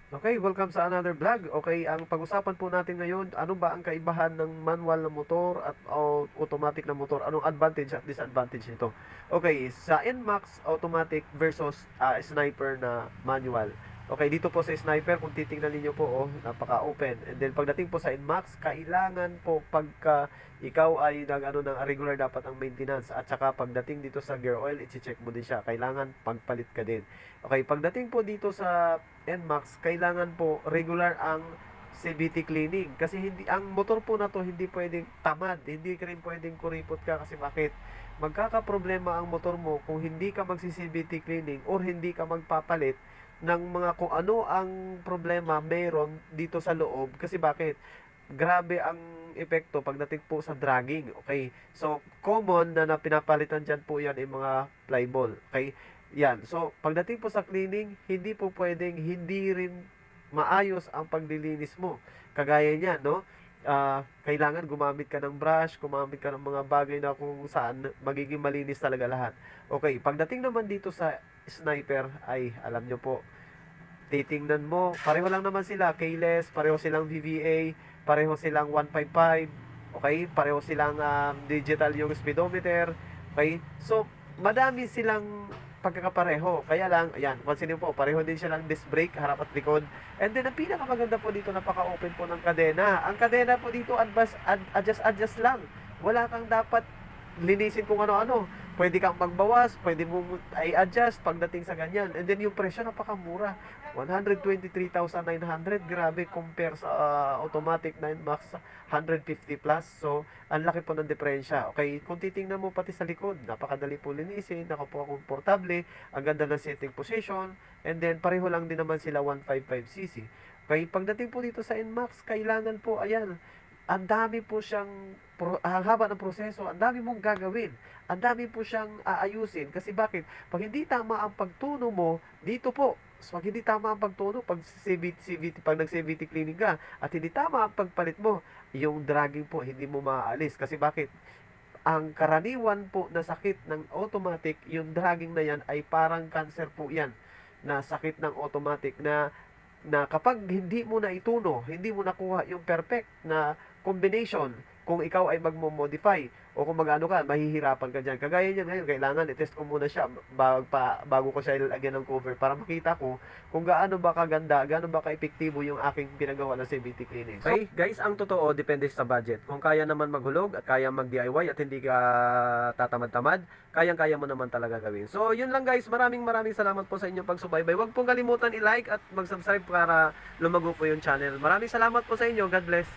Okay, welcome sa another vlog. Okay, ang pag-usapan po natin ngayon, ano ba ang kaibahan ng manual na motor at automatic na motor? Anong advantage at disadvantage nito? Okay, sa NMAX automatic versus sniper na manual. Okay, dito po sa sniper, kung titingnan niyo po, napaka-open. And then pagdating po sa NMAX, kailangan po pagka ikaw ay ng regular dapat ang maintenance. At saka pagdating dito sa gear oil, i-check mo din siya. Kailangan pagpalit ka din. Okay, pagdating po dito sa NMAX, kailangan po regular ang CVT cleaning. Kasi hindi ang motor po na to hindi pwedeng tamad, hindi ka rin pwedeng kuripot ka kasi bakit? Magkakaproblema ang motor mo kung hindi ka magsi-CVT cleaning or hindi ka magpapalit ng mga kung ano ang problema meron dito sa loob. Kasi bakit? Grabe ang epekto pagdating po sa dragging. Okay? So, common na pinapalitan dyan po yan yung mga flyball. Okay? Yan. So, pagdating po sa cleaning, hindi po pwedeng hindi rin maayos ang paglilinis mo. Kagaya niyan, no? Kailangan gumamit ka ng brush, gumamit ka ng mga bagay na kung saan magiging malinis talaga lahat. Okay, pagdating naman dito sa sniper, ay alam nyo po, titingnan mo, pareho lang naman sila, keyless, pareho silang VVA, pareho silang 155, okay? Pareho silang digital yung speedometer, okay? So, madami silang pagkakapareho. Kaya lang, ayan, pansinin po, pareho din silang disc brake, harap at likod. And then, ang pinakamaganda po dito, napaka-open po ng kadena. Ang kadena po dito, adjust lang. Wala kang dapat linisin kung ano-ano. Pwede kang magbawas, pwede mo i-adjust pagdating sa ganyan. And then yung presyo napakamura. 123,900, grabe compare sa automatic 9 Max 150 plus. So, ang laki po ng diferensya. Okay, kung titingnan mo pati sa likod, napakadali po linisin, komportable, ang ganda ng sitting position, and then pareho lang din naman sila 155cc. Okay, pagdating po dito sa NMAX, kailangan po, ayan, ang dami po siyang ang haba ng proseso, ang dami mong gagawin. Ang dami po siyang aayusin. Kasi bakit? Pag hindi tama ang pagtuno mo, dito po, so, pag hindi tama ang pagtuno, pag pag nag-CVT cleaning ka, at hindi tama ang pagpalit mo, yung dragging po, hindi mo maaalis. Kasi bakit? Ang karaniwan po na sakit ng automatic, yung dragging na yan ay parang cancer po yan na sakit ng automatic na kapag hindi mo na ituno, hindi mo nakuha yung perfect na combination, kung ikaw ay magmo-modify o kung magano ka, mahihirapan ka dyan. Kagaya niyan ngayon, kailangan i-test ko muna siya bago ko siya ilagyan ng cover para makita ko kung gaano ba kaganda, gaano ba ka-epektibo yung aking pinagawa ng CVT cleaning. So, okay, guys, ang totoo, depende sa budget. Kung kaya naman maghulog at kaya mag-DIY at hindi ka tatamad-tamad, kayang-kaya mo naman talaga gawin. So, yun lang guys. Maraming maraming salamat po sa inyong pagsubaybay. Huwag pong kalimutan i-like at mag-subscribe para lumago po yung channel. Maraming salamat po sa inyo. God bless.